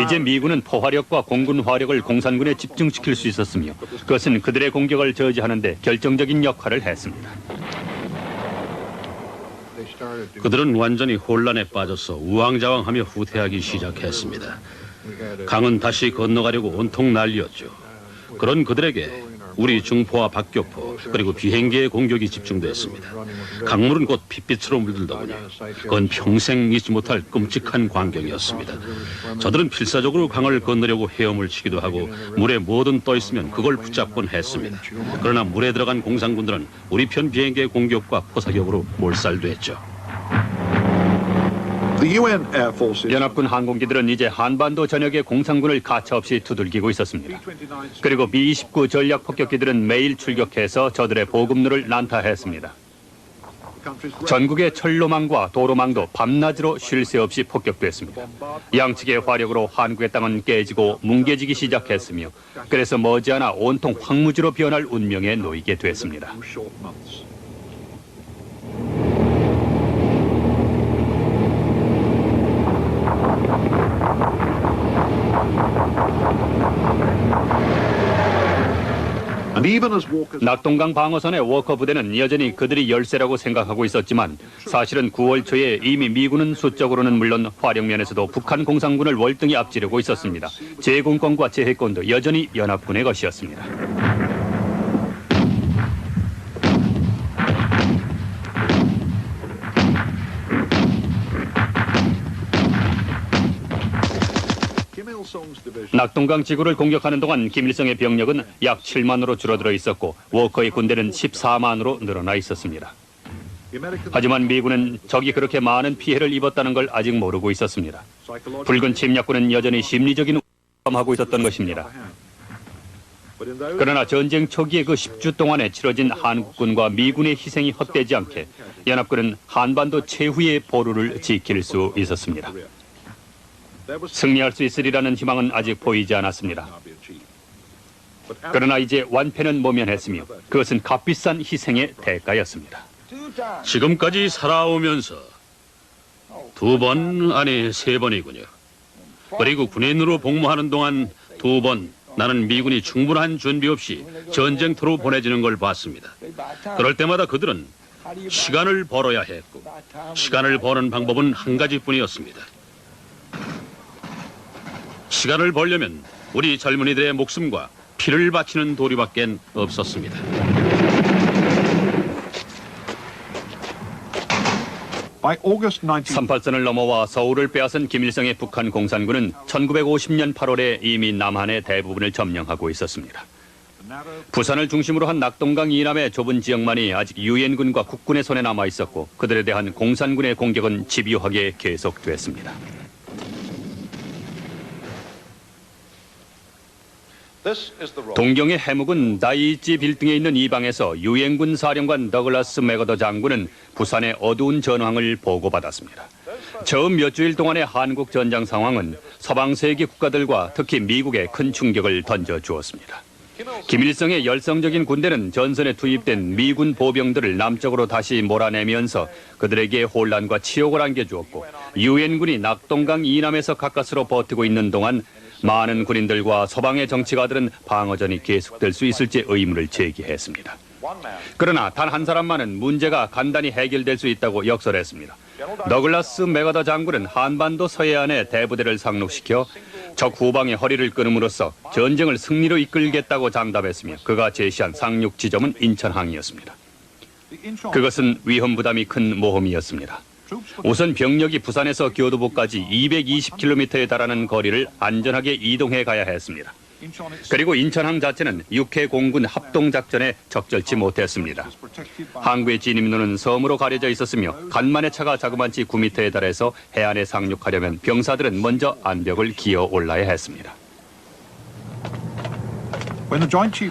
이제 미군은 포화력과 공군 화력을 공산군에 집중시킬 수 있었으며 그것은 그들의 공격을 저지하는 데 결정적인 역할을 했습니다. 그들은 완전히 혼란에 빠져서 우왕좌왕하며 후퇴하기 시작했습니다. 강은 다시 건너가려고 온통 난리였죠. 그런 그들에게 우리 중포와 박교포 그리고 비행기의 공격이 집중됐습니다. 강물은 곧 핏빛으로 물들더군요. 그건 평생 잊지 못할 끔찍한 광경이었습니다. 저들은 필사적으로 강을 건너려고 헤엄을 치기도 하고 물에 뭐든 떠 있으면 그걸 붙잡곤 했습니다. 그러나 물에 들어간 공산군들은 우리 편 비행기의 공격과 포사격으로 몰살됐죠. 연합군 항공기들은 이제 한반도 전역의 공산군을 가차없이 두들기고 있었습니다. 그리고 B-29 전략 폭격기들은 매일 출격해서 저들의 보급로를 난타했습니다. 전국의 철로망과 도로망도 밤낮으로 쉴 새 없이 폭격됐습니다. 양측의 화력으로 한국의 땅은 깨지고 뭉개지기 시작했으며 그래서 머지않아 온통 황무지로 변할 운명에 놓이게 됐습니다. 낙동강 방어선의 워커 부대는 여전히 그들이 열세라고 생각하고 있었지만 사실은 9월 초에 이미 미군은 수적으로는 물론 화력면에서도 북한 공산군을 월등히 앞지르고 있었습니다. 제공권과 제해권도 여전히 연합군의 것이었습니다. 낙동강 지구를 공격하는 동안 김일성의 병력은 약 7만으로 줄어들어 있었고 워커의 군대는 14만으로 늘어나 있었습니다. 하지만 미군은 적이 그렇게 많은 피해를 입었다는 걸 아직 모르고 있었습니다. 붉은 침략군은 여전히 심리적인 우려하고 있었던 것입니다. 그러나 전쟁 초기의 그 10주 동안에 치러진 한국군과 미군의 희생이 헛되지 않게 연합군은 한반도 최후의 보루를 지킬 수 있었습니다. 승리할 수 있으리라는 희망은 아직 보이지 않았습니다. 그러나 이제 완패는 모면했으며 그것은 값비싼 희생의 대가였습니다. 지금까지 살아오면서 2번, 아니 3번이군요. 그리고 군인으로 복무하는 동안 2번 나는 미군이 충분한 준비 없이 전쟁터로 보내지는 걸 봤습니다. 그럴 때마다 그들은 시간을 벌어야 했고 시간을 버는 방법은 한 가지뿐이었습니다. 시간을 벌려면 우리 젊은이들의 목숨과 피를 바치는 도리밖엔 없었습니다. 삼팔선을 넘어와 서울을 빼앗은 김일성의 북한 공산군은 1950년 8월에 이미 남한의 대부분을 점령하고 있었습니다. 부산을 중심으로 한 낙동강 이남의 좁은 지역만이 아직 유엔군과 국군의 손에 남아 있었고 그들에 대한 공산군의 공격은 집요하게 계속됐습니다. 동경의 해묵은 다이이치 빌딩에 있는 이 방에서 유엔군 사령관 더글라스 맥어더 장군은 부산의 어두운 전황을 보고받았습니다. 처음 몇 주일 동안의 한국 전장 상황은 서방 세계 국가들과 특히 미국에 큰 충격을 던져주었습니다. 김일성의 열성적인 군대는 전선에 투입된 미군 보병들을 남쪽으로 다시 몰아내면서 그들에게 혼란과 치욕을 안겨주었고 유엔군이 낙동강 이남에서 가까스로 버티고 있는 동안 많은 군인들과 서방의 정치가들은 방어전이 계속될 수 있을지 의문을 제기했습니다. 그러나 단 한 사람만은 문제가 간단히 해결될 수 있다고 역설했습니다. 더글라스 맥어더 장군은 한반도 서해안에 대부대를 상륙시켜 적 후방의 허리를 끊음으로써 전쟁을 승리로 이끌겠다고 장담했으며 그가 제시한 상륙 지점은 인천항이었습니다. 그것은 위험 부담이 큰 모험이었습니다. 우선 병력이 부산에서 교두보까지 220km에 달하는 거리를 안전하게 이동해 가야 했습니다. 그리고 인천항 자체는 육해 공군 합동작전에 적절치 못했습니다. 항구의 진입로는 섬으로 가려져 있었으며 간만의 차가 자그만치 9m에 달해서 해안에 상륙하려면 병사들은 먼저 안벽을 기어 올라야 했습니다.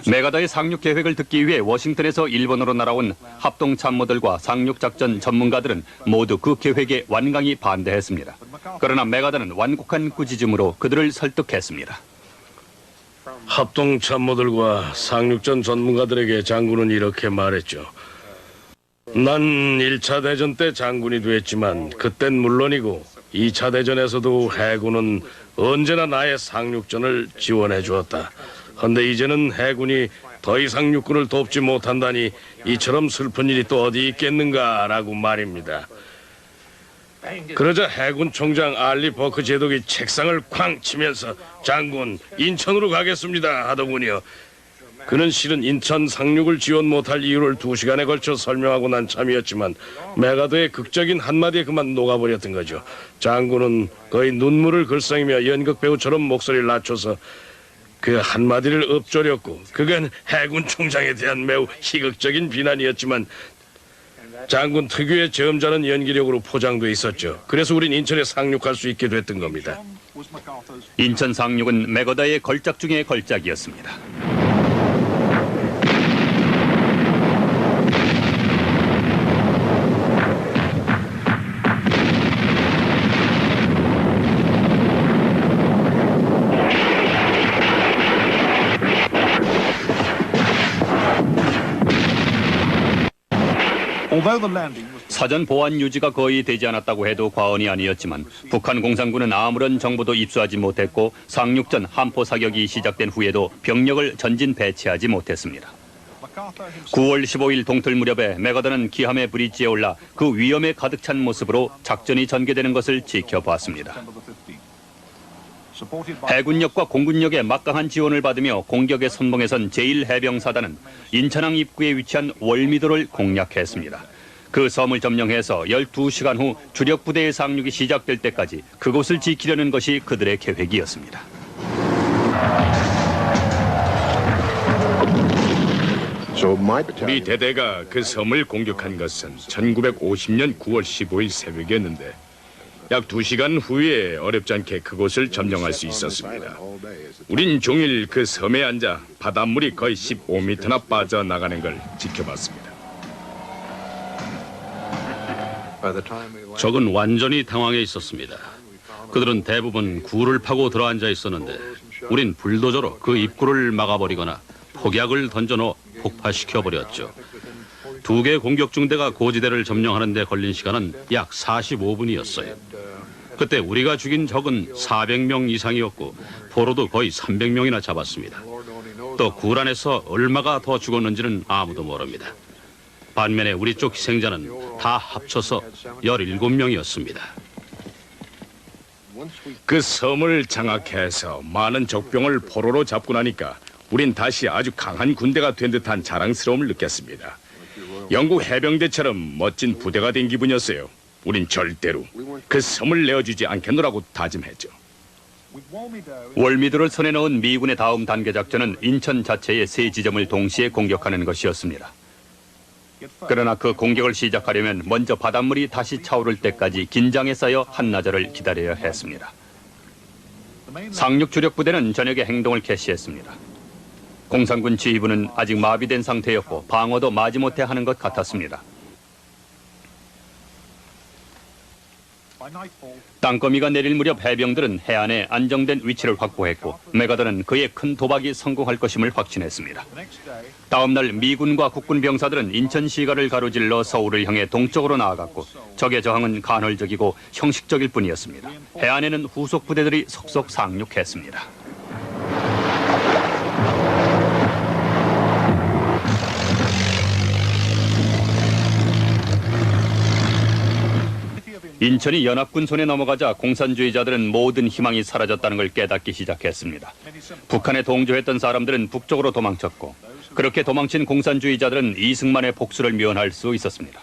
맥어더의 상륙 계획을 듣기 위해 워싱턴에서 일본으로 날아온 합동참모들과 상륙작전 전문가들은 모두 그 계획에 완강히 반대했습니다. 그러나 맥어더는 완곡한 꾸짖음으로 그들을 설득했습니다. 합동참모들과 상륙전 전문가들에게 장군은 이렇게 말했죠. 난 1차 대전 때 장군이 됐지만 그땐 물론이고 2차 대전에서도 해군은 언제나 나의 상륙전을 지원해 주었다. 헌데 이제는 해군이 더 이상 육군을 돕지 못한다니 이처럼 슬픈 일이 또 어디 있겠는가라고 말입니다. 그러자 해군 총장 알리 버크 제독이 책상을 쾅 치면서 장군 인천으로 가겠습니다 하더군요. 그는 실은 인천 상륙을 지원 못할 이유를 2시간에 걸쳐 설명하고 난 참이었지만 메가더의 극적인 한마디에 그만 녹아버렸던 거죠. 장군은 거의 눈물을 글썽이며 연극 배우처럼 목소리를 낮춰서 그 한마디를 읊조렸고 그건 해군 총장에 대한 매우 희극적인 비난이었지만 장군 특유의 점잖은 연기력으로 포장돼 있었죠. 그래서 우린 인천에 상륙할 수 있게 됐던 겁니다. 인천 상륙은 맥어더의 걸작 중의 걸작이었습니다. 사전 보안 유지가 거의 되지 않았다고 해도 과언이 아니었지만 북한 공산군은 아무런 정보도 입수하지 못했고 상륙전 함포 사격이 시작된 후에도 병력을 전진 배치하지 못했습니다. 9월 15일 동틀 무렵에 맥어더는 기함의 브릿지에 올라 그 위험에 가득 찬 모습으로 작전이 전개되는 것을 지켜보았습니다. 해군력과 공군력의 막강한 지원을 받으며 공격에 선봉에 선 제1해병사단은 인천항 입구에 위치한 월미도를 공략했습니다. 그 섬을 점령해서 12시간 후 주력 부대의 상륙이 시작될 때까지 그곳을 지키려는 것이 그들의 계획이었습니다. 우리 대대가 그 섬을 공격한 것은 1950년 9월 15일 새벽이었는데 약 2시간 후에 어렵지 않게 그곳을 점령할 수 있었습니다. 우린 종일 그 섬에 앉아 바닷물이 거의 15m나 빠져나가는 걸 지켜봤습니다. 적은 완전히 당황해 있었습니다. 그들은 대부분 구를 파고 들어앉아 있었는데 우린 불도저로 그 입구를 막아버리거나 폭약을 던져넣어 폭파시켜버렸죠. 2개 공격 중대가 고지대를 점령하는 데 걸린 시간은 약 45분이었어요. 그때 우리가 죽인 적은 400명 이상이었고 포로도 거의 300명이나 잡았습니다. 또 구란에서 얼마가 더 죽었는지는 아무도 모릅니다. 반면에 우리 쪽 희생자는 다 합쳐서 17명이었습니다. 그 섬을 장악해서 많은 적병을 포로로 잡고 나니까 우린 다시 아주 강한 군대가 된 듯한 자랑스러움을 느꼈습니다. 영국 해병대처럼 멋진 부대가 된 기분이었어요. 우린 절대로 그 섬을 내어주지 않겠노라고 다짐했죠. 월미도를 손에 넣은 미군의 다음 단계 작전은 인천 자체의 3지점을 동시에 공격하는 것이었습니다. 그러나 그 공격을 시작하려면 먼저 바닷물이 다시 차오를 때까지 긴장에 쌓여 한나절을 기다려야 했습니다. 상륙 주력 부대는 저녁에 행동을 개시했습니다. 공산군 지휘부는 아직 마비된 상태였고 방어도 마지못해 하는 것 같았습니다. 땅거미가 내릴 무렵 해병들은 해안에 안정된 위치를 확보했고 맥어더는 그의 큰 도박이 성공할 것임을 확신했습니다. 다음 날 미군과 국군 병사들은 인천 시가를 가로질러 서울을 향해 동쪽으로 나아갔고 적의 저항은 간헐적이고 형식적일 뿐이었습니다. 해안에는 후속 부대들이 속속 상륙했습니다. 인천이 연합군 손에 넘어가자 공산주의자들은 모든 희망이 사라졌다는 걸 깨닫기 시작했습니다. 북한에 동조했던 사람들은 북쪽으로 도망쳤고 그렇게 도망친 공산주의자들은 이승만의 복수를 면할 수 있었습니다.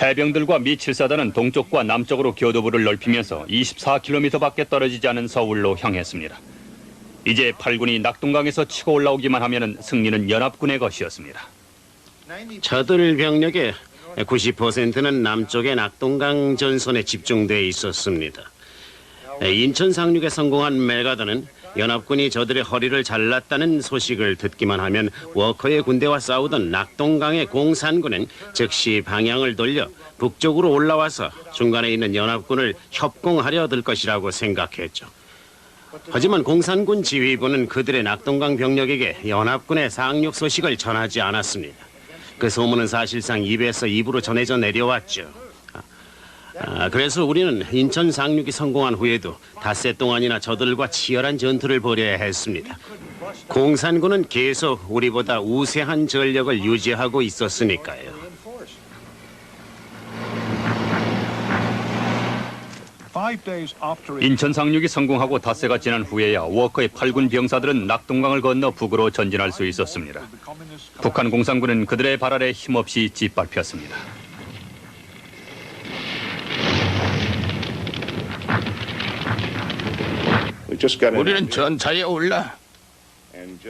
해병들과 미 7사단은 동쪽과 남쪽으로 교도부를 넓히면서 24km밖에 떨어지지 않은 서울로 향했습니다. 이제 8군이 낙동강에서 치고 올라오기만 하면 승리는 연합군의 것이었습니다. 저들 병력의 90%는 남쪽의 낙동강 전선에 집중돼 있었습니다. 인천 상륙에 성공한 맥아더는 연합군이 저들의 허리를 잘랐다는 소식을 듣기만 하면 워커의 군대와 싸우던 낙동강의 공산군은 즉시 방향을 돌려 북쪽으로 올라와서 중간에 있는 연합군을 협공하려 들 것이라고 생각했죠. 하지만 공산군 지휘부는 그들의 낙동강 병력에게 연합군의 상륙 소식을 전하지 않았습니다. 그 소문은 사실상 입에서 입으로 전해져 내려왔죠. 그래서 우리는 인천 상륙이 성공한 후에도 닷새 동안이나 저들과 치열한 전투를 벌여야 했습니다. 공산군은 계속 우리보다 우세한 전력을 유지하고 있었으니까요. 인천 상륙이 성공하고 닷새가 지난 후에야 워커의 8군 병사들은 낙동강을 건너 북으로 전진할 수 있었습니다. 북한 공산군은 그들의 발 아래 힘없이 짓밟혔습니다. 우리는 전차에 올라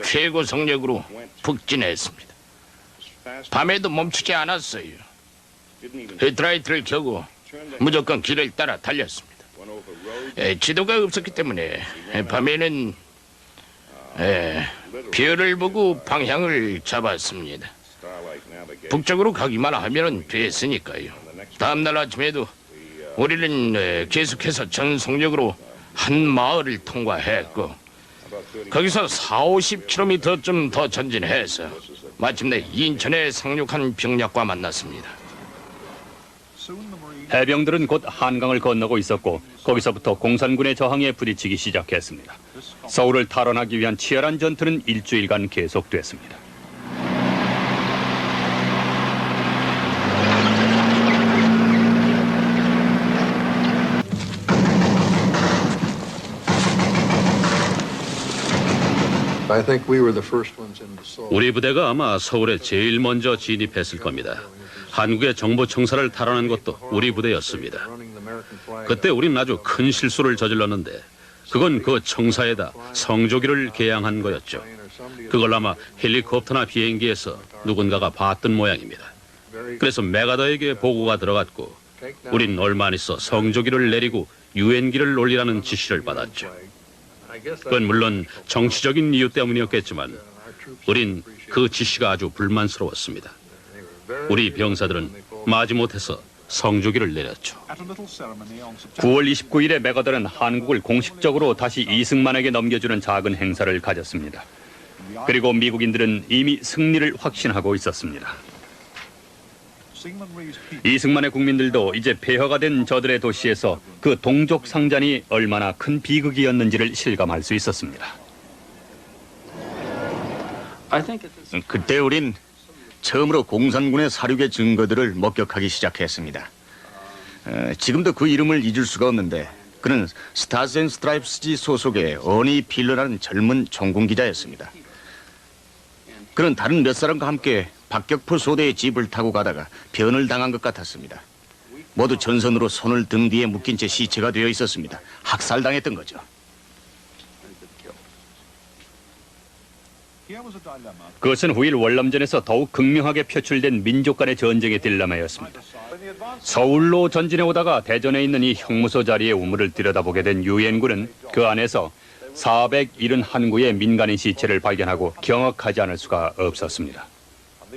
최고 성력으로 북진했습니다. 밤에도 멈추지 않았어요. 헤드라이트를 켜고 무조건 길을 따라 달렸습니다. 지도가 없었기 때문에 밤에는 별을 보고 방향을 잡았습니다. 북쪽으로 가기만 하면 됐으니까요. 다음날 아침에도 우리는 계속해서 전속력으로 한 마을을 통과했고 거기서 40-50km쯤 더 전진해서 마침내 인천에 상륙한 병력과 만났습니다. 해병들은 곧 한강을 건너고 있었고 거기서부터 공산군의 저항에 부딪히기 시작했습니다. 서울을 탈환하기 위한 치열한 전투는 일주일간 계속됐습니다. 우리 부대가 아마 서울에 제일 먼저 진입했을 겁니다. 한국의 정보청사를 탈환한 것도 우리 부대였습니다. 그때 우린 아주 큰 실수를 저질렀는데 그건 그 청사에다 성조기를 개양한 거였죠. 그걸 아마 헬리콥터나 비행기에서 누군가가 봤던 모양입니다. 그래서 메가더에게 보고가 들어갔고 우린 얼마 안 있어 성조기를 내리고 유엔기를 올리라는 지시를 받았죠. 그건 물론 정치적인 이유 때문이었겠지만 우린 그 지시가 아주 불만스러웠습니다. 우리 병사들은 마지못해서 성조기를 내렸죠. 9월 29일에 메가더는 한국을 공식적으로 다시 이승만에게 넘겨주는 작은 행사를 가졌습니다. 그리고 미국인들은 이미 승리를 확신하고 있었습니다. 이승만의 국민들도 이제 폐허가 된 저들의 도시에서 그 동족 상잔이 얼마나 큰 비극이었는지를 실감할 수 있었습니다. 그때 우린 처음으로 공산군의 사륙의 증거들을 목격하기 시작했습니다. 지금도 그 이름을 잊을 수가 없는데 그는 스타즈 앤 스트라이프스지 소속의 어니 필러라는 젊은 총군 기자였습니다. 그는 다른 몇 사람과 함께 박격포 소대의 집을 타고 가다가 변을 당한 것 같았습니다. 모두 전선으로 손을 등 뒤에 묶인 채 시체가 되어 있었습니다. 학살당했던 거죠. 그것은 후일 월남전에서 더욱 극명하게 표출된 민족 간의 전쟁의 딜레마였습니다. 서울로 전진해 오다가 대전에 있는 이 형무소 자리의 우물을 들여다보게 된 유엔군은 그 안에서 471구의 민간인 시체를 발견하고 경악하지 않을 수가 없었습니다.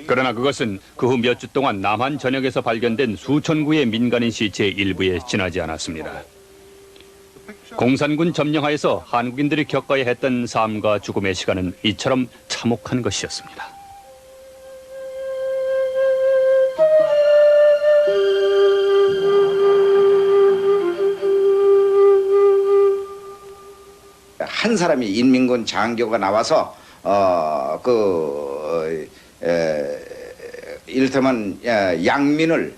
그러나 그것은 그 후 몇 주 동안 남한 전역에서 발견된 수천 구의 민간인 시체의 일부에 지나지 않았습니다. 공산군 점령하에서 한국인들이 겪어야 했던 삶과 죽음의 시간은 이처럼 참혹한 것이었습니다. 한 사람이 인민군 장교가 나와서 이를테면 양민을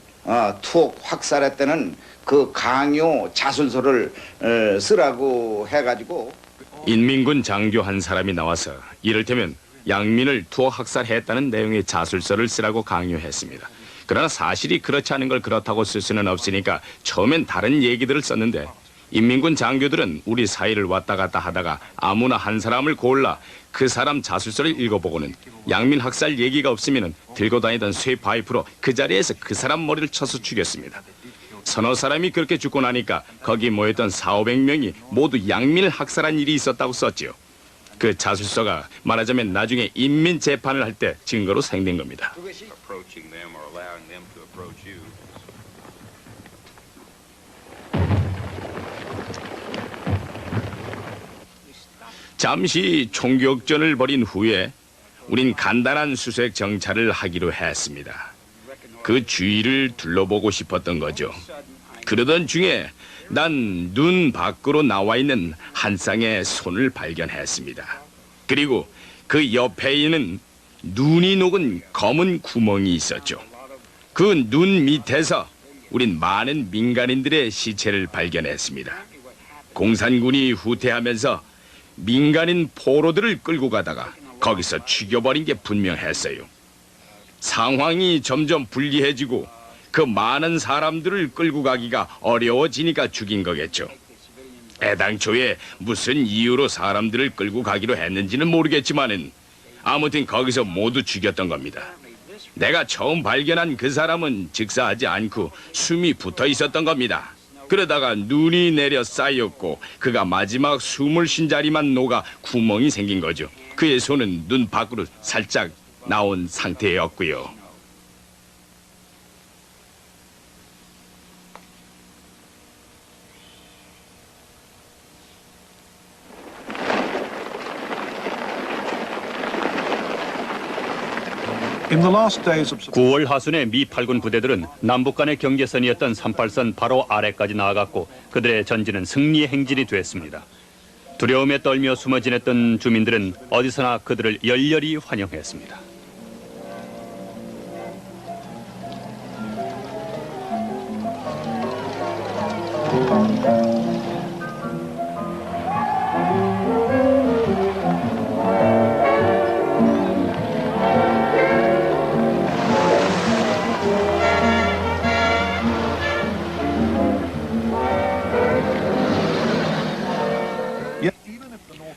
투옥 확살했다는 그 강요 자술서를 쓰라고 해가지고 인민군 장교 한 사람이 나와서 이를테면 양민을 투옥 학살했다는 내용의 자술서를 쓰라고 강요했습니다. 그러나 사실이 그렇지 않은 걸 그렇다고 쓸 수는 없으니까 처음엔 다른 얘기들을 썼는데 인민군 장교들은 우리 사이를 왔다 갔다 하다가 아무나 한 사람을 골라 그 사람 자술서를 읽어보고는 양민 학살 얘기가 없으면 들고 다니던 쇠 파이프로 그 자리에서 그 사람 머리를 쳐서 죽였습니다. 서너 사람이 그렇게 죽고 나니까 거기 모였던 400~500명이 모두 양민을 학살한 일이 있었다고 썼지요. 그 자술서가 말하자면 나중에 인민 재판을 할 때 증거로 생긴 겁니다. 잠시 총격전을 벌인 후에 우린 간단한 수색 정찰을 하기로 했습니다. 그 주위를 둘러보고 싶었던 거죠. 그러던 중에 난 눈 밖으로 나와 있는 한 쌍의 손을 발견했습니다. 그리고 그 옆에 있는 눈이 녹은 검은 구멍이 있었죠. 그 눈 밑에서 우린 많은 민간인들의 시체를 발견했습니다. 공산군이 후퇴하면서 민간인 포로들을 끌고 가다가 거기서 죽여버린 게 분명했어요. 상황이 점점 불리해지고 그 많은 사람들을 끌고 가기가 어려워지니까 죽인 거겠죠. 애당초에 무슨 이유로 사람들을 끌고 가기로 했는지는 모르겠지만은 아무튼 거기서 모두 죽였던 겁니다. 내가 처음 발견한 그 사람은 즉사하지 않고 숨이 붙어 있었던 겁니다. 그러다가 눈이 내려 쌓였고 그가 마지막 숨을 쉰 자리만 녹아 구멍이 생긴 거죠. 그의 손은 눈 밖으로 살짝 나온 상태였고요. In the last days of 9월 하순에 미 8군 부대들은 남북 간의 경계선이었던 38선 바로 아래까지 나아갔고 그들의 전진은 승리의 행진이 됐습니다. 두려움에 떨며 숨어 지냈던 주민들은 어디서나 그들을 열렬히 환영했습니다.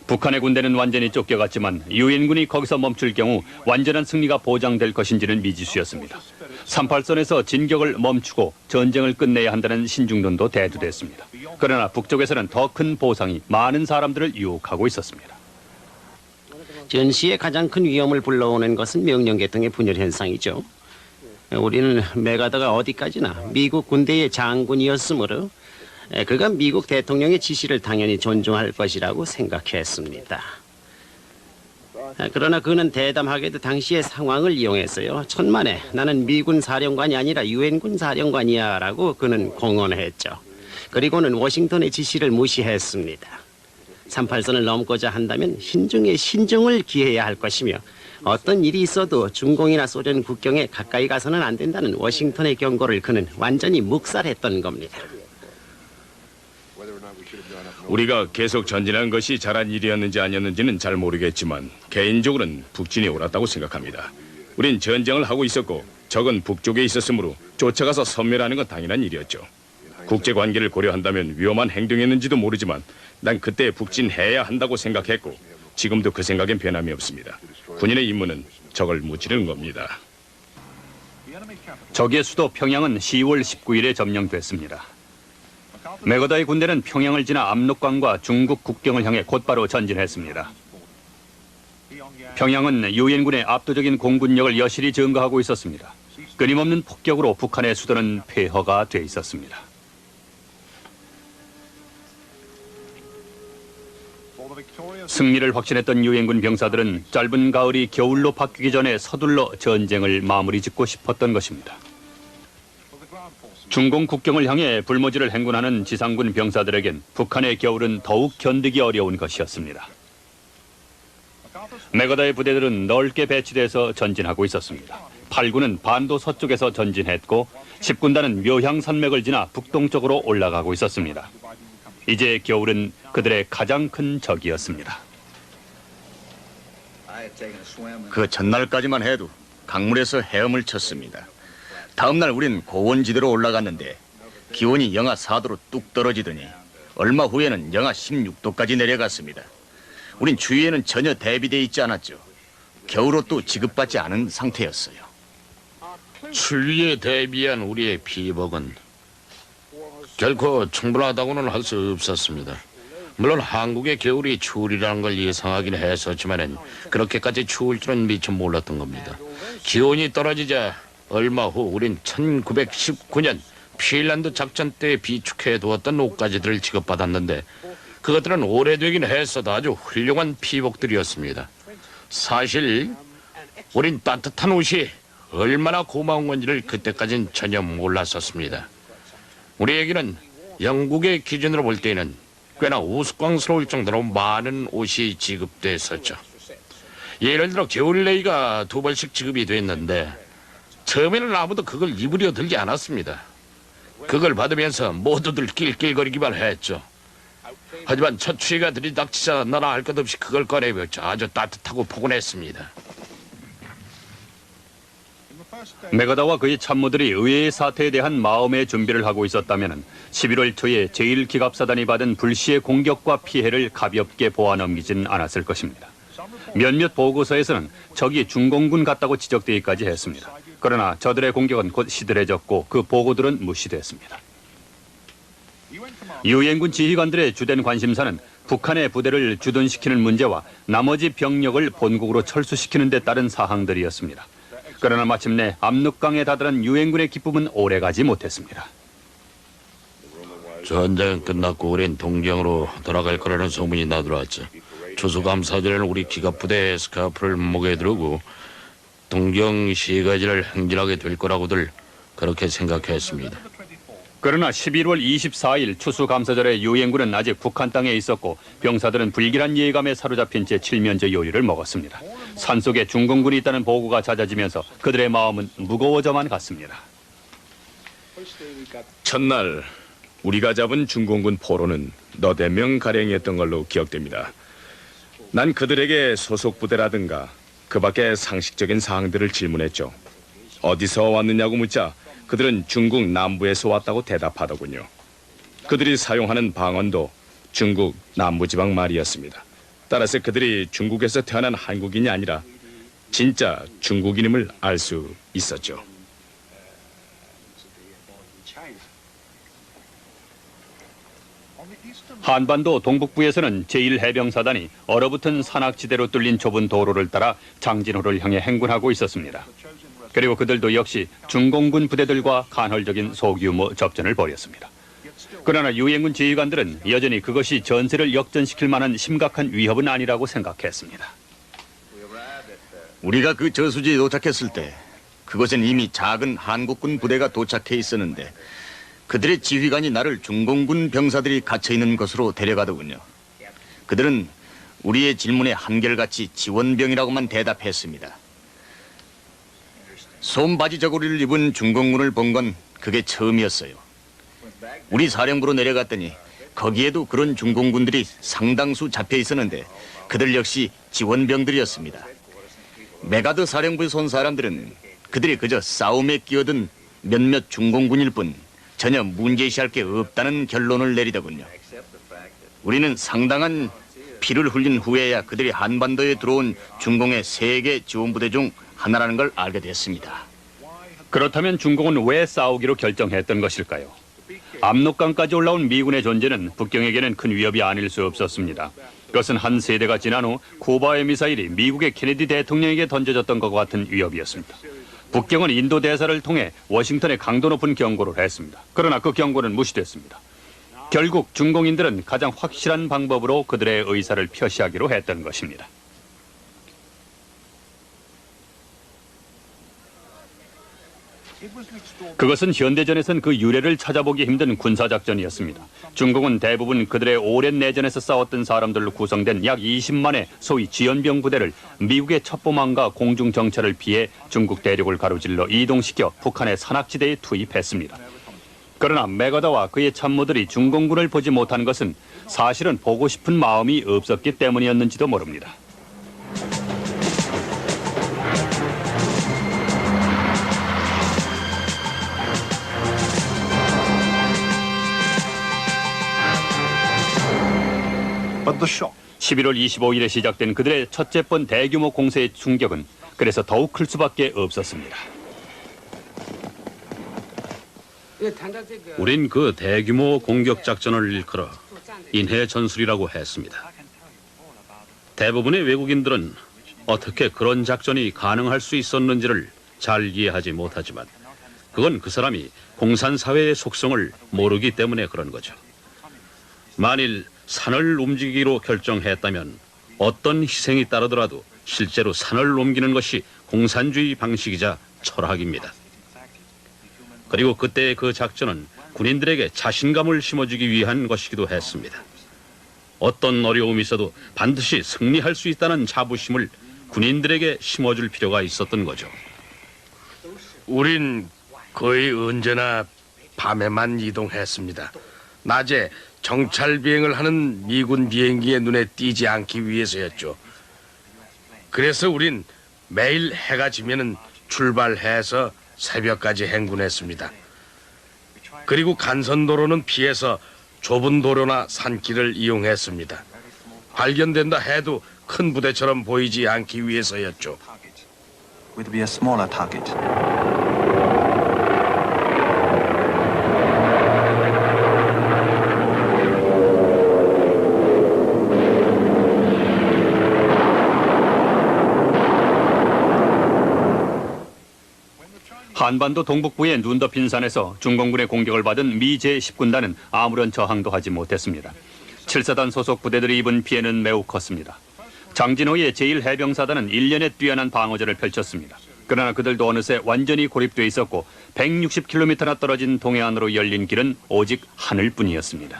북한의 군대는 완전히 쫓겨갔지만 유엔군이 거기서 멈출 경우 완전한 승리가 보장될 것인지는 미지수였습니다. 38선에서 진격을 멈추고 전쟁을 끝내야 한다는 신중론도 대두됐습니다. 그러나 북쪽에서는 더 큰 보상이 많은 사람들을 유혹하고 있었습니다. 전시에 가장 큰 위험을 불러오는 것은 명령계통의 분열 현상이죠. 우리는 메가더가 어디까지나 미국 군대의 장군이었으므로 그가 미국 대통령의 지시를 당연히 존중할 것이라고 생각했습니다. 그러나 그는 대담하게도 당시의 상황을 이용해서요. 천만에 나는 미군 사령관이 아니라 유엔군 사령관이야 라고 그는 공언했죠. 그리고는 워싱턴의 지시를 무시했습니다. 38선을 넘고자 한다면 신중에 신중을 기해야 할 것이며 어떤 일이 있어도 중공이나 소련 국경에 가까이 가서는 안 된다는 워싱턴의 경고를 그는 완전히 묵살했던 겁니다. 우리가 계속 전진한 것이 잘한 일이었는지 아니었는지는 잘 모르겠지만 개인적으로는 북진이 옳았다고 생각합니다. 우린 전쟁을 하고 있었고 적은 북쪽에 있었으므로 쫓아가서 섬멸하는 건 당연한 일이었죠. 국제관계를 고려한다면 위험한 행동이었는지도 모르지만 난 그때 북진해야 한다고 생각했고 지금도 그 생각엔 변함이 없습니다. 군인의 임무는 적을 무찌르는 겁니다. 적의 수도 평양은 10월 19일에 점령됐습니다. 메거더의 군대는 평양을 지나 압록강과 중국 국경을 향해 곧바로 전진했습니다. 평양은 유엔군의 압도적인 공군력을 여실히 증가하고 있었습니다. 끊임없는 폭격으로 북한의 수도는 폐허가 돼 있었습니다. 승리를 확신했던 유엔군 병사들은 짧은 가을이 겨울로 바뀌기 전에 서둘러 전쟁을 마무리 짓고 싶었던 것입니다. 중공 국경을 향해 불모지를 행군하는 지상군 병사들에겐 북한의 겨울은 더욱 견디기 어려운 것이었습니다. 메거더의 부대들은 넓게 배치돼서 전진하고 있었습니다. 8군은 반도 서쪽에서 전진했고 10군단은 묘향 산맥을 지나 북동쪽으로 올라가고 있었습니다. 이제 겨울은 그들의 가장 큰 적이었습니다. 그 전날까지만 해도 강물에서 헤엄을 쳤습니다. 다음 날 우린 고원지대로 올라갔는데 기온이 영하 4도로 뚝 떨어지더니 얼마 후에는 영하 16도까지 내려갔습니다. 우린 주위에는 전혀 대비돼 있지 않았죠. 겨울옷도 지급받지 않은 상태였어요. 추위에 대비한 우리의 피복은 결코 충분하다고는 할 수 없었습니다. 물론 한국의 겨울이 추울이라는 걸 예상하긴 했었지만은 그렇게까지 추울 줄은 미처 몰랐던 겁니다. 기온이 떨어지자 얼마 후 우린 1919년 핀란드 작전 때 비축해 두었던 옷가지들을 지급받았는데 그것들은 오래되긴 했어도 아주 훌륭한 피복들이었습니다. 사실 우린 따뜻한 옷이 얼마나 고마운 건지를 그때까진 전혀 몰랐었습니다. 우리 얘기는 영국의 기준으로 볼 때는 꽤나 우스꽝스러울 정도로 많은 옷이 지급됐었죠. 예를 들어 겨울레이가 2벌씩 지급이 됐는데 처음에는 아무도 그걸 입으려 들지 않았습니다. 그걸 받으면서 모두들 낄낄거리기만 했죠. 하지만 첫 추위가 들이닥치자 나라 할 것 없이 그걸 꺼내봤죠. 아주 따뜻하고 포근했습니다. 메가다와 그의 참모들이 의회의 사태에 대한 마음의 준비를 하고 있었다면 11월 초에 제1기갑사단이 받은 불시의 공격과 피해를 가볍게 보아넘기진 않았을 것입니다. 몇몇 보고서에서는 적이 중공군 같다고 지적되기까지 했습니다. 그러나 저들의 공격은 곧 시들해졌고 그 보고들은 무시됐습니다. 유엔군 지휘관들의 주된 관심사는 북한의 부대를 주둔시키는 문제와 나머지 병력을 본국으로 철수시키는 데 따른 사항들이었습니다. 그러나 마침내 압록강에 다다른 유엔군의 기쁨은 오래가지 못했습니다. 전쟁은 끝났고 우린 동경으로 돌아갈 거라는 소문이 나들어왔죠. 추수감사절에는 우리 기갑부대의 스카프를 목에 두르고 동경 시가지를 행진하게 될 거라고들 그렇게 생각했습니다. 그러나 11월 24일 추수감사절에 유엔군은 아직 북한 땅에 있었고 병사들은 불길한 예감에 사로잡힌 채 칠면조 요리를 먹었습니다. 산속에 중공군이 있다는 보고가 잦아지면서 그들의 마음은 무거워져만 갔습니다. 첫날 우리가 잡은 중공군 포로는 너댓 명 가량이었던 걸로 기억됩니다. 난 그들에게 소속 부대라든가 그 밖의 상식적인 사항들을 질문했죠. 어디서 왔느냐고 묻자 그들은 중국 남부에서 왔다고 대답하더군요. 그들이 사용하는 방언도 중국 남부지방 말이었습니다. 따라서 그들이 중국에서 태어난 한국인이 아니라 진짜 중국인임을 알 수 있었죠. 한반도 동북부에서는 제1해병사단이 얼어붙은 산악지대로 뚫린 좁은 도로를 따라 장진호를 향해 행군하고 있었습니다. 그리고 그들도 역시 중공군 부대들과 간헐적인 소규모 접전을 벌였습니다. 그러나 유엔군 지휘관들은 여전히 그것이 전세를 역전시킬 만한 심각한 위협은 아니라고 생각했습니다. 우리가 그 저수지에 도착했을 때 그곳엔 이미 작은 한국군 부대가 도착해 있었는데 그들의 지휘관이 나를 중공군 병사들이 갇혀있는 곳으로 데려가더군요. 그들은 우리의 질문에 한결같이 지원병이라고만 대답했습니다. 솜바지 저고리를 입은 중공군을 본 건 그게 처음이었어요. 우리 사령부로 내려갔더니 거기에도 그런 중공군들이 상당수 잡혀 있었는데 그들 역시 지원병들이었습니다. 메가드 사령부에 선 사람들은 그들이 그저 싸움에 끼어든 몇몇 중공군일 뿐 전혀 문제시할 게 없다는 결론을 내리더군요. 우리는 상당한 피를 흘린 후에야 그들이 한반도에 들어온 중공의 세계 지원부대 중 하나라는 걸 알게 됐습니다. 그렇다면 중공은 왜 싸우기로 결정했던 것일까요? 압록강까지 올라온 미군의 존재는 북경에게는 큰 위협이 아닐 수 없었습니다. 그것은 한 세대가 지난 후 쿠바의 미사일이 미국의 케네디 대통령에게 던져졌던 것과 같은 위협이었습니다. 북경은 인도 대사를 통해 워싱턴에 강도 높은 경고를 했습니다. 그러나 그 경고는 무시됐습니다. 결국 중공인들은 가장 확실한 방법으로 그들의 의사를 표시하기로 했던 것입니다. 그것은 현대전에선 그 유래를 찾아보기 힘든 군사작전이었습니다. 중국은 대부분 그들의 오랜 내전에서 싸웠던 사람들로 구성된 약 20만의 소위 지연병 부대를 미국의 첩보망과 공중정찰을 피해 중국 대륙을 가로질러 이동시켜 북한의 산악지대에 투입했습니다. 그러나 메가다와 그의 참모들이 중공군을 보지 못한 것은 사실은 보고 싶은 마음이 없었기 때문이었는지도 모릅니다. But the shock. 11월 25일에 시작된 그들의 첫째 번 대규모 공세의 충격은 그래서 더욱 클 수밖에 없었습니다. 우린 그 대규모 공격 작전을 일컬어 인해 전술이라고 했습니다. 대부분의 외국인들은 어떻게 그런 작전이 가능할 수 있었는지를 잘 이해하지 못하지만 그건 그 사람이 공산사회의 속성을 모르기 때문에 그런 거죠. 만일 산을 움직이기로 결정했다면 어떤 희생이 따르더라도 실제로 산을 옮기는 것이 공산주의 방식이자 철학입니다. 그리고 그때의 그 작전은 군인들에게 자신감을 심어주기 위한 것이기도 했습니다. 어떤 어려움이 있어도 반드시 승리할 수 있다는 자부심을 군인들에게 심어줄 필요가 있었던 거죠. 우린 거의 언제나 밤에만 이동했습니다. 낮에 정찰 비행을 하는 미군 비행기의 눈에 띄지 않기 위해서였죠. 그래서 우린 매일 해가 지면은 출발해서 새벽까지 행군했습니다. 그리고 간선도로는 피해서 좁은 도로나 산길을 이용했습니다. 발견된다 해도 큰 부대처럼 보이지 않기 위해서였죠. Would be a smaller target. 한반도 동북부의 눈 덮인 산에서 중공군의 공격을 받은 미 제10군단은 아무런 저항도 하지 못했습니다. 7사단 소속 부대들이 입은 피해는 매우 컸습니다. 장진호의 제1해병사단은 1년의 뛰어난 방어전을 펼쳤습니다. 그러나 그들도 어느새 완전히 고립돼 있었고 160km나 떨어진 동해안으로 열린 길은 오직 하늘뿐이었습니다.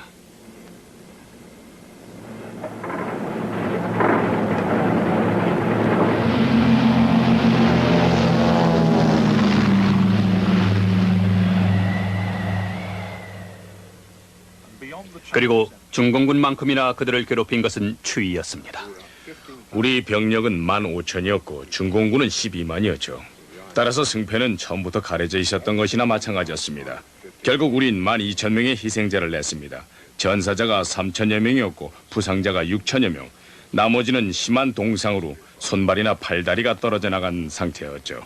그리고 중공군만큼이나 그들을 괴롭힌 것은 추위였습니다. 우리 병력은 15,000이었고 중공군은 12만이었죠. 따라서 승패는 처음부터 가려져 있었던 것이나 마찬가지였습니다. 결국 우린 12,000명의 희생자를 냈습니다. 전사자가 3,000여 명이었고 부상자가 6,000여 명. 나머지는 심한 동상으로 손발이나 팔다리가 떨어져 나간 상태였죠.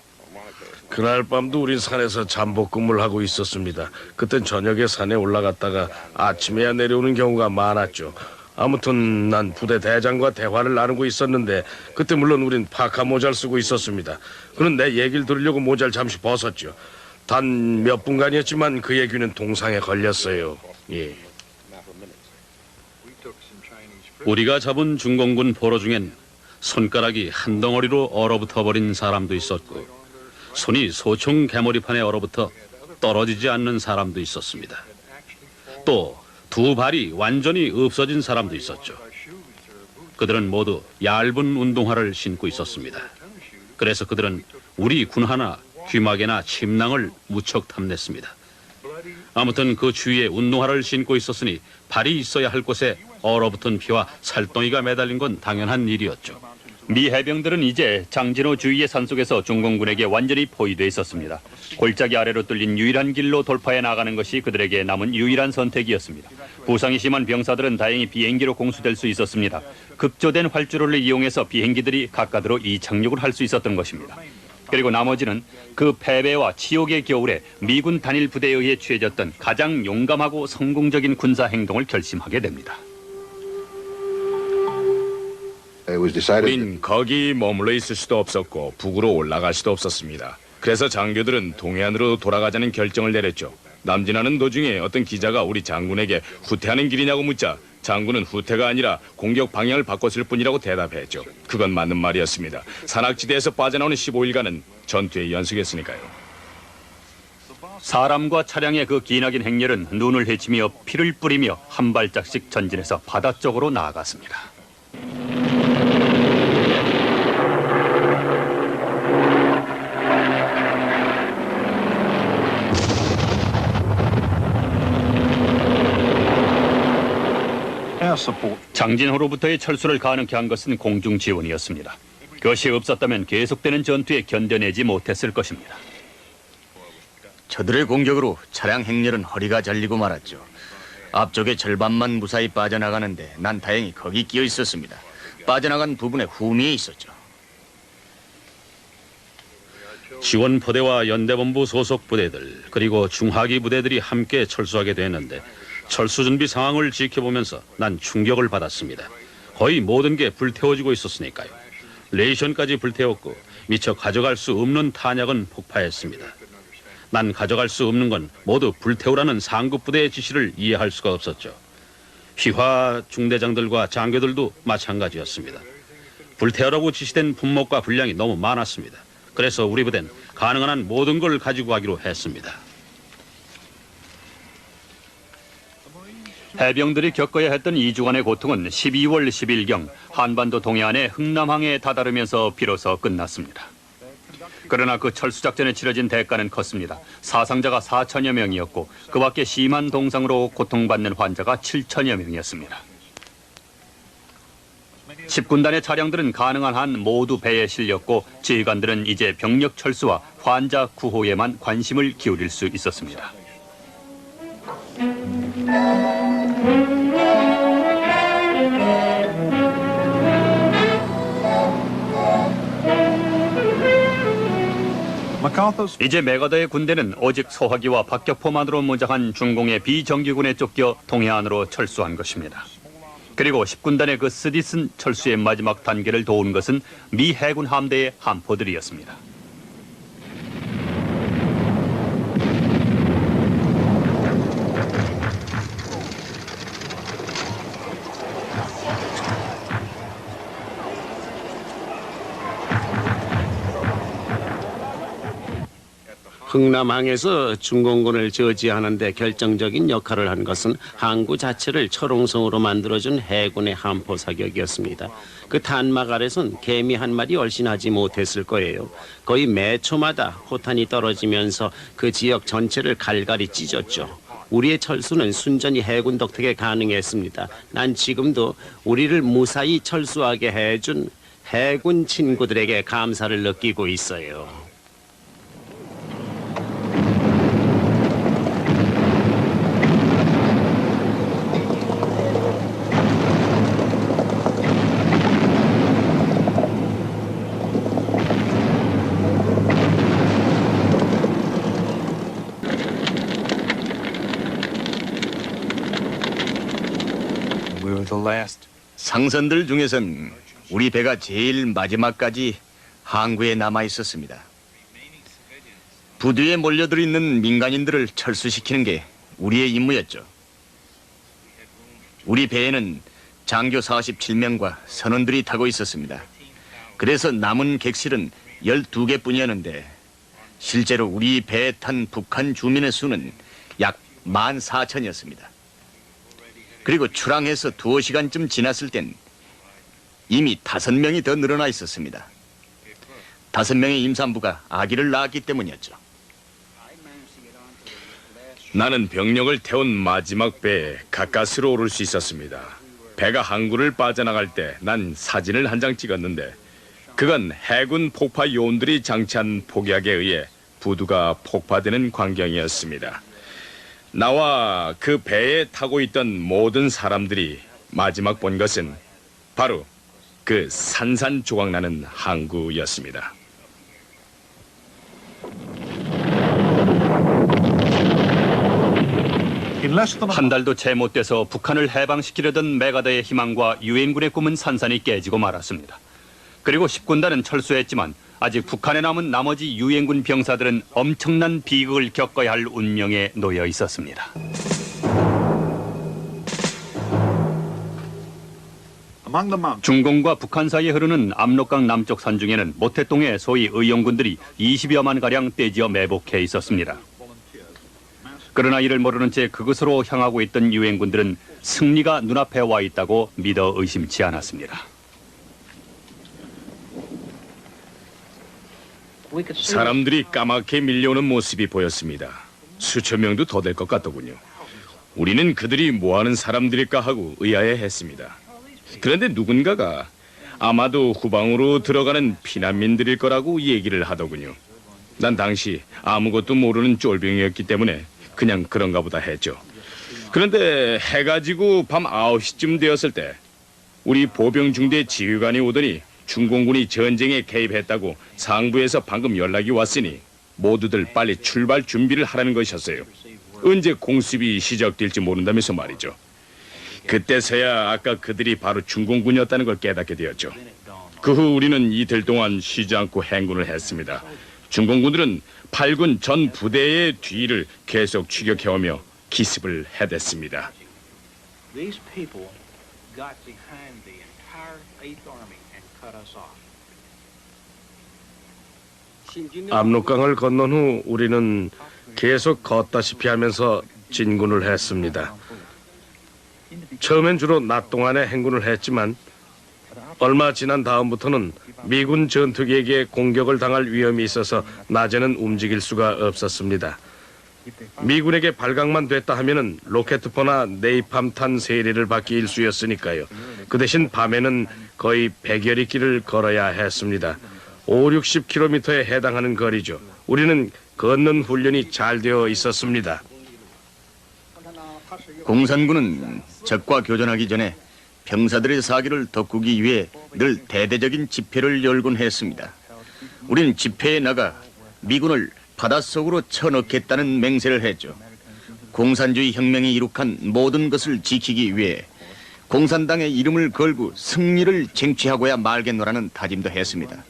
그날 밤도 우린 산에서 잠복 근무를 하고 있었습니다. 그땐 저녁에 산에 올라갔다가 아침에야 내려오는 경우가 많았죠. 아무튼 난 부대 대장과 대화를 나누고 있었는데 그때 물론 우린 파카 모자를 쓰고 있었습니다. 그는 내 얘기를 들으려고 모자를 잠시 벗었죠. 단 몇 분간이었지만 그의 귀는 동상에 걸렸어요. 예. 우리가 잡은 중공군 포로 중엔 손가락이 한 덩어리로 얼어붙어 버린 사람도 있었고 손이 소총 개머리판에 얼어붙어 떨어지지 않는 사람도 있었습니다. 또 두 발이 완전히 없어진 사람도 있었죠. 그들은 모두 얇은 운동화를 신고 있었습니다. 그래서 그들은 우리 군화나 귀마개나 침낭을 무척 탐냈습니다. 아무튼 그 주위에 운동화를 신고 있었으니 발이 있어야 할 곳에 얼어붙은 피와 살덩이가 매달린 건 당연한 일이었죠. 미 해병들은 이제 장진호 주위의 산속에서 중공군에게 완전히 포위돼 있었습니다. 골짜기 아래로 뚫린 유일한 길로 돌파해 나가는 것이 그들에게 남은 유일한 선택이었습니다. 부상이 심한 병사들은 다행히 비행기로 공수될 수 있었습니다. 급조된 활주로를 이용해서 비행기들이 가까스로 이착륙을 할 수 있었던 것입니다. 그리고 나머지는 그 패배와 치욕의 겨울에 미군 단일 부대에 의해 취해졌던 가장 용감하고 성공적인 군사 행동을 결심하게 됩니다. 우린 거기 머물러 있을 수도 없었고 북으로 올라갈 수도 없었습니다. 그래서 장교들은 동해안으로 돌아가자는 결정을 내렸죠. 남진하는 도중에 어떤 기자가 우리 장군에게 후퇴하는 길이냐고 묻자 장군은 후퇴가 아니라 공격 방향을 바꿨을 뿐이라고 대답했죠. 그건 맞는 말이었습니다. 산악지대에서 빠져나오는 15일간은 전투에 연속했으니까요. 사람과 차량의 그 기나긴 행렬은 눈을 헤치며 피를 뿌리며 한 발짝씩 전진해서 바다 쪽으로 나아갔습니다. 장진호로부터의 철수를 가능케 한 것은 공중 지원이었습니다. 그것이 없었다면 계속되는 전투에 견뎌내지 못했을 것입니다. 저들의 공격으로 차량 행렬은 허리가 잘리고 말았죠. 앞쪽의 절반만 무사히 빠져나가는데 난 다행히 거기 끼어 있었습니다. 빠져나간 부분에 후미에 있었죠. 지원포대와 연대본부 소속 부대들 그리고 중하기 부대들이 함께 철수하게 됐는데 철수 준비 상황을 지켜보면서 난 충격을 받았습니다. 거의 모든 게 불태워지고 있었으니까요. 레이션까지 불태웠고 미처 가져갈 수 없는 탄약은 폭파했습니다. 난 가져갈 수 없는 건 모두 불태우라는 상급 부대의 지시를 이해할 수가 없었죠. 휘하 중대장들과 장교들도 마찬가지였습니다. 불태우라고 지시된 품목과 분량이 너무 많았습니다. 그래서 우리 부대는 가능한 한 모든 걸 가지고 가기로 했습니다. 해병들이 겪어야 했던 2주간의 고통은 12월 10일경 한반도 동해안의 흥남항에 다다르면서 비로소 끝났습니다. 그러나 그 철수작전에 치러진 대가는 컸습니다. 사상자가 4천여 명이었고 그 밖에 심한 동상으로 고통받는 환자가 7천여 명이었습니다. 10군단의 차량들은 가능한 한 모두 배에 실렸고 지휘관들은 이제 병력 철수와 환자 구호에만 관심을 기울일 수 있었습니다. 이제 맥어더의 군대는 오직 소화기와 박격포만으로 무장한 중공의 비정규군에 쫓겨 동해안으로 철수한 것입니다. 그리고 10군단의 그 쓰디쓴 철수의 마지막 단계를 도운 것은 미 해군 함대의 함포들이었습니다. 흥남항에서 중공군을 저지하는 데 결정적인 역할을 한 것은 항구 자체를 철옹성으로 만들어준 해군의 함포 사격이었습니다. 그 탄막 아래선 개미 한 마리 얼씬하지 못했을 거예요. 거의 매 초마다 포탄이 떨어지면서 그 지역 전체를 갈갈이 찢었죠. 우리의 철수는 순전히 해군 덕택에 가능했습니다. 난 지금도 우리를 무사히 철수하게 해준 해군 친구들에게 감사를 느끼고 있어요. 상선들 중에선 우리 배가 제일 마지막까지 항구에 남아 있었습니다. 부두에 몰려들 있는 민간인들을 철수시키는 게 우리의 임무였죠. 우리 배에는 장교 47명과 선원들이 타고 있었습니다. 그래서 남은 객실은 12개뿐이었는데 실제로 우리 배에 탄 북한 주민의 수는 약 14,000이었습니다. 그리고 출항해서 2시간쯤 지났을 땐 이미 5명이 더 늘어나 있었습니다. 5명의 임산부가 아기를 낳았기 때문이었죠. 나는 병력을 태운 마지막 배에 가까스로 오를 수 있었습니다. 배가 항구를 빠져나갈 때 난 사진을 한 장 찍었는데 그건 해군 폭파 요원들이 장치한 폭약에 의해 부두가 폭파되는 광경이었습니다. 나와 그 배에 타고 있던 모든 사람들이 마지막 본 것은 바로 그 산산조각나는 항구였습니다. 한 달도 채 못 돼서 북한을 해방시키려던 맥아더의 희망과 유엔군의 꿈은 산산이 깨지고 말았습니다. 그리고 10군단은 철수했지만 아직 북한에 남은 나머지 유엔군 병사들은 엄청난 비극을 겪어야 할 운명에 놓여 있었습니다. 중공과 북한 사이에 흐르는 압록강 남쪽 산중에는 모태동의 소위 의용군들이 20여만 가량 떼지어 매복해 있었습니다. 그러나 이를 모르는 채 그곳으로 향하고 있던 유엔군들은 승리가 눈앞에 와 있다고 믿어 의심치 않았습니다. 사람들이 까맣게 밀려오는 모습이 보였습니다. 수천 명도 더 될 것 같더군요. 우리는 그들이 뭐하는 사람들일까 하고 의아해했습니다. 그런데 누군가가 아마도 후방으로 들어가는 피난민들일 거라고 얘기를 하더군요. 난 당시 아무것도 모르는 쫄병이었기 때문에 그냥 그런가 보다 했죠. 그런데 해가 지고 밤 9시쯤 되었을 때 우리 보병 중대 지휘관이 오더니 중공군이 전쟁에 개입했다고 상부에서 방금 연락이 왔으니 모두들 빨리 출발 준비를 하라는 것이었어요. 언제 공습이 시작될지 모른다면서 말이죠. 그때서야 아까 그들이 바로 중공군이었다는 걸 깨닫게 되었죠. 그 후 우리는 이틀 동안 쉬지 않고 행군을 했습니다. 중공군들은 8군 전 부대의 뒤를 계속 추격해오며 기습을 해댔습니다. 압록강을 건넌 후 우리는 계속 걷다시피 하면서 진군을 했습니다. 처음엔 주로 낮 동안에 행군을 했지만 얼마 지난 다음부터는 미군 전투기에게 공격을 당할 위험이 있어서 낮에는 움직일 수가 없었습니다. 미군에게 발각만 됐다 하면은 로켓포나 네이팜탄 세례를 받기 일쑤였으니까요. 그 대신 밤에는 거의 100여리 길을 걸어야 했습니다. 50-60km에 해당하는 거리죠. 우리는 걷는 훈련이 잘 되어 있었습니다. 공산군은 적과 교전하기 전에 병사들의 사기를 덮기 위해 늘 대대적인 집회를 열곤 했습니다. 우리는 집회에 나가 미군을 바닷속으로 쳐넣겠다는 맹세를 했죠. 공산주의 혁명이 이룩한 모든 것을 지키기 위해 공산당의 이름을 걸고 승리를 쟁취하고야 말겠노라는 다짐도 했습니다.